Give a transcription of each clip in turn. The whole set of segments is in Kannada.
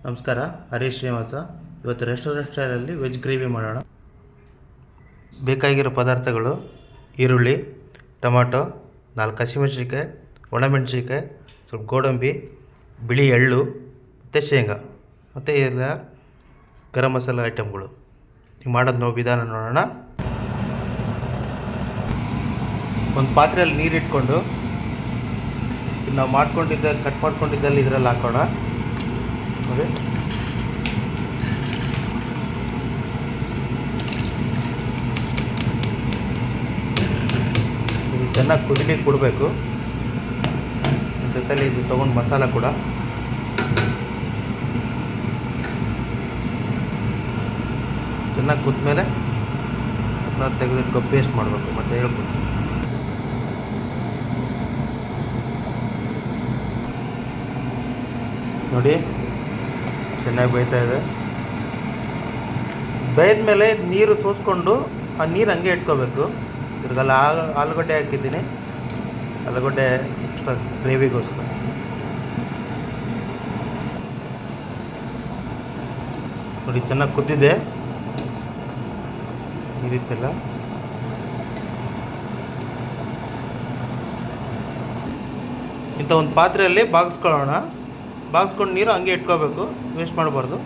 ನಮಸ್ಕಾರ, ಹರೀಶ್ ಶ್ರೀನಿವಾಸ. ಇವತ್ತು ರೆಸ್ಟೋರೆಂಟ್ ಸ್ಟೈಲಲ್ಲಿ ವೆಜ್ ಗ್ರೇವಿ ಮಾಡೋಣ. ಬೇಕಾಗಿರೋ ಪದಾರ್ಥಗಳು: ಈರುಳ್ಳಿ, ಟೊಮಾಟೊ, 4 ಹಸಿಮೆಣಸಿನ್ಕಾಯಿ, ಒಣಮೆಣಸಿನ್ಕಾಯಿ, ಸ್ವಲ್ಪ ಗೋಡಂಬಿ, ಬಿಳಿ ಎಳ್ಳು ಮತ್ತು ಶೇಂಗಾ ಮತ್ತು ಎಲ್ಲ ಗರಂ ಮಸಾಲ ಐಟಮ್ಗಳು. ಈಗ ಮಾಡೋದು ನಾವು ವಿಧಾನ ನೋಡೋಣ. ಒಂದು ಪಾತ್ರೆಯಲ್ಲಿ ನೀರಿಟ್ಕೊಂಡು ನಾವು ಕಟ್ ಮಾಡ್ಕೊಂಡಿದ್ದಲ್ಲಿ ಇದರಲ್ಲಿ ಹಾಕೋಣ. ನೋಡಿ, ಇದು ಚೆನ್ನಾಗಿ ಕುದಿಲಿಕ್ಕೆ ಕೊಡಬೇಕು. ಜೊತೆಲಿ ಇದು ತೊಗೊಂಡು ಮಸಾಲ ಕೂಡ ಚೆನ್ನಾಗಿ ಕುದ್ಮೇಲೆ ಅದನ್ನ ತೆಗೆದಿಟ್ಕೊ ಪೇಸ್ಟ್ ಮಾಡಬೇಕು. ಮತ್ತು ಹೇಳ್ಕೊಡ್ತೀನಿ. ನೋಡಿ, ಚೆನ್ನಾಗಿ ಬೇಯ್ತಾ ಇದೆ. ಬೇಯ್ದ ಮೇಲೆ ನೀರು ಸೋಸ್ಕೊಂಡು ಆ ನೀರು ಹಂಗೆ ಇಟ್ಕೋಬೇಕು. ಇದ್ರಲ್ಲಿ ಆಲೂಗಡ್ಡೆ ಹಾಕಿದ್ದೀನಿ, ಆಲೂಗಡ್ಡೆ ಎಕ್ಸ್ಟ್ರಾ ಗ್ರೇವಿಗೋಸ್ಕರ. ನೋಡಿ, ಚೆನ್ನಾಗಿ ಕುದ್ದಿದೆ ಈ ರೀತಿಯೆಲ್ಲ. ಇಂಥ ಒಂದು ಪಾತ್ರೆಯಲ್ಲಿ ಬಾಗಿಸ್ಕೊಂಡು ನೀರು ಹಂಗೆ ಇಟ್ಕೋಬೇಕು, ವೇಸ್ಟ್ ಮಾಡಬಾರ್ದು.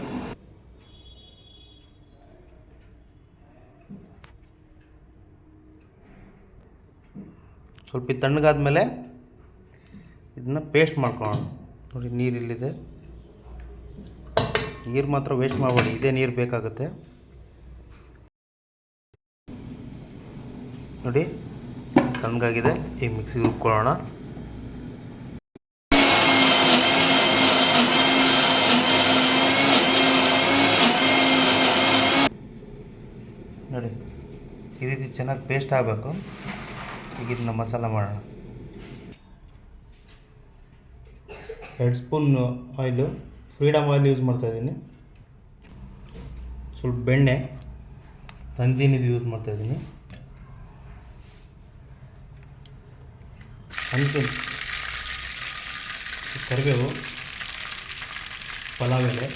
ಸ್ವಲ್ಪ ತಣ್ಣಗಾದ್ಮೇಲೆ ಇದನ್ನು ಪೇಸ್ಟ್ ಮಾಡ್ಕೊಳ್ಳೋಣ. ನೋಡಿ, ನೀರು ಇಲ್ಲಿದೆ. ನೀರು ಮಾತ್ರ ವೇಸ್ಟ್ ಮಾಡಬೇಡಿ, ಇದೇ ನೀರು ಬೇಕಾಗುತ್ತೆ. ನೋಡಿ, ತಣ್ಣಗಾಗಿದೆ. ಈಗ ಮಿಕ್ಸಿಗೆ ರುಬ್ಕೊಳ್ಳೋಣ. ನೋಡಿ, ಈ ರೀತಿ ಚೆನ್ನಾಗಿ ಪೇಸ್ಟ್ ಆಗಬೇಕು. ಈಗ ಇದನ್ನ ಮಸಾಲ ಮಾಡೋಣ. 2 spoon oil, freedom oil use ಮಾಡ್ತಾಯಿದ್ದೀನಿ. ಸ್ವಲ್ಪ ಬೆಣ್ಣೆ, ನಂದಿನಿದು ಯೂಸ್ ಮಾಡ್ತಾಯಿದ್ದೀನಿ. ಅನ್ಕೊಂಡು ಕರಿಬೇವು, ಪಲಾವ್ ಎಲೆ,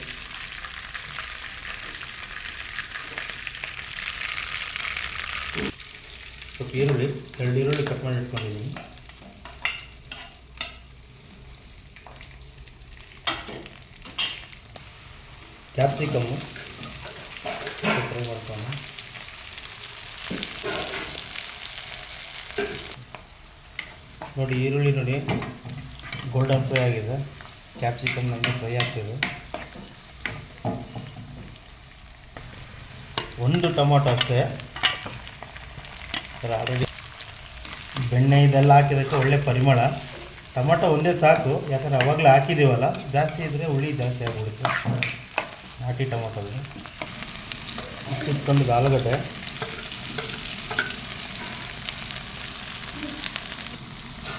ಸ್ವಲ್ಪ ಈರುಳ್ಳಿ, 2 ಈರುಳ್ಳಿ ಕಟ್ ಮಾಡಿ ಇಟ್ಕೊಂಡಿದ್ದೀನಿ. ಕ್ಯಾಪ್ಸಿಕಮ್ಮು ಫ್ರೈ ಮಾಡ್ಕೊಂಡು. ನೋಡಿ, ಈರುಳ್ಳಿ ನೋಡಿ ಗೋಲ್ಡನ್ ಫ್ರೈ ಆಗಿದೆ. ಕ್ಯಾಪ್ಸಿಕಮ್ ನಮಗೆ ಫ್ರೈ ಆಗ್ತಿದೆ. 1 ಟೊಮಾಟೊ ಅಷ್ಟೇ. ಆಲ್ರೆಡಿ ಬೆಣ್ಣೆ ಇದೆಲ್ಲ ಹಾಕಿದ್ದಕ್ಕೆ ಒಳ್ಳೆ ಪರಿಮಳ. ಟೊಮಾಟೊ ಒಂದೇ ಸಾಕು, ಯಾಕಂದರೆ ಅವಾಗಲೇ ಹಾಕಿದ್ದೀವಲ್ಲ. ಜಾಸ್ತಿ ಇದ್ದರೆ ಹುಳಿ ಜಾಸ್ತಿ ಆಗಿಬಿಡುತ್ತೆ. ನಾಟಿ ಟೊಮಾಟೊಗೆ ಇಟ್ಕೊಂಡು ಆಲೂಗಡ್ಡೆ,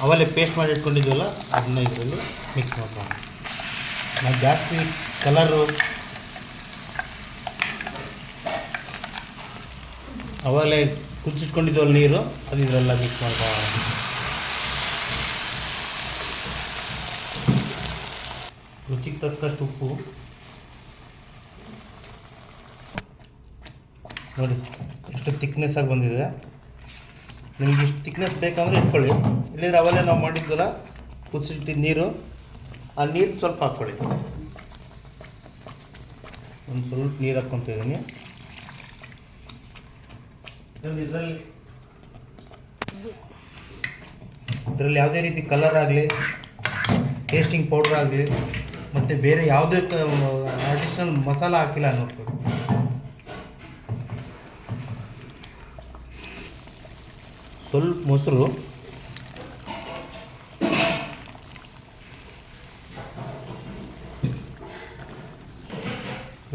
ಅವಲ್ಲೇ ಪೇಸ್ಟ್ ಮಾಡಿ ಇಟ್ಕೊಂಡಿದ್ದೀವಲ್ಲ ಅದನ್ನ ಇದರಲ್ಲಿ ಮಿಕ್ಸ್ ಮಾಡ್ಕೊಂಡು. ನಾವು ಜಾಸ್ತಿ ಕಲರು ಅವಲ್ಲೇ ಕುದಿಸಿಟ್ಕೊಂಡಿದ್ದೀವಲ್ಲ ನೀರು, ಅದು ಇದೆಲ್ಲ ಮಿಕ್ಸ್ ಮಾಡ್ಕೊಳ್ಳೋಣ. ರುಚಿಗೆ ತಕ್ಕಷ್ಟು ಉಪ್ಪು. ನೋಡಿ, ಎಷ್ಟು ತಿಕ್ನೆಸ್ ಆಗಿ ಬಂದಿದೆ. ನಿಮ್ಗೆ ಇಷ್ಟು ತಿಕ್ನೆಸ್ ಬೇಕಂದರೆ ಇಟ್ಕೊಳ್ಳಿ. ಇಲ್ಲಿದ್ರೆ ಅವಲ್ಲೇ ನಾವು ಮಾಡಿದ್ವಲ್ಲ ಕುದಿಸಿಟ್ಟಿದ್ದ ನೀರು, ಆ ನೀರು ಸ್ವಲ್ಪ ಹಾಕ್ಕೊಳ್ಳಿ. ಒಂದು ಸ್ವಲ್ಪ ನೀರು ಹಾಕ್ಕೊತಿದ್ದೀನಿ. ಇದರಲ್ಲಿ ಯಾವುದೇ ರೀತಿ ಕಲರ್ ಆಗಲಿ, ಟೇಸ್ಟಿಂಗ್ ಪೌಡ್ರ್ ಆಗಲಿ, ಮತ್ತು ಬೇರೆ ಯಾವುದೇ ಅಡಿಷ್ನಲ್ ಮಸಾಲ ಹಾಕಿಲ್ಲ ನೋಡ್ಕೊಳ್ಳಿ. ಸ್ವಲ್ಪ ಮೊಸರು,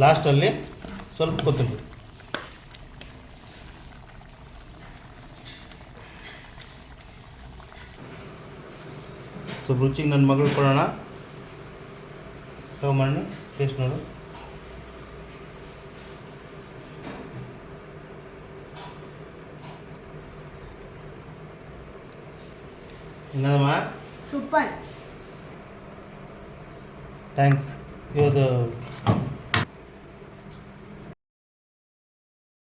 ಲಾಸ್ಟಲ್ಲಿ ಸ್ವಲ್ಪ ಕೊತ್ತಂಬರಿ. ಸ್ವಲ್ಪ ರುಚಿಗೆ ನನ್ನ ಮಗಳು ಕೊಡೋಣ. ತಗೊಂಬಣ್ಣು ಟೇಸ್ಟ್ ನೋಡು. என்னம்மா சூப்பர் தேங்க்ஸ் ಇವತ್ತು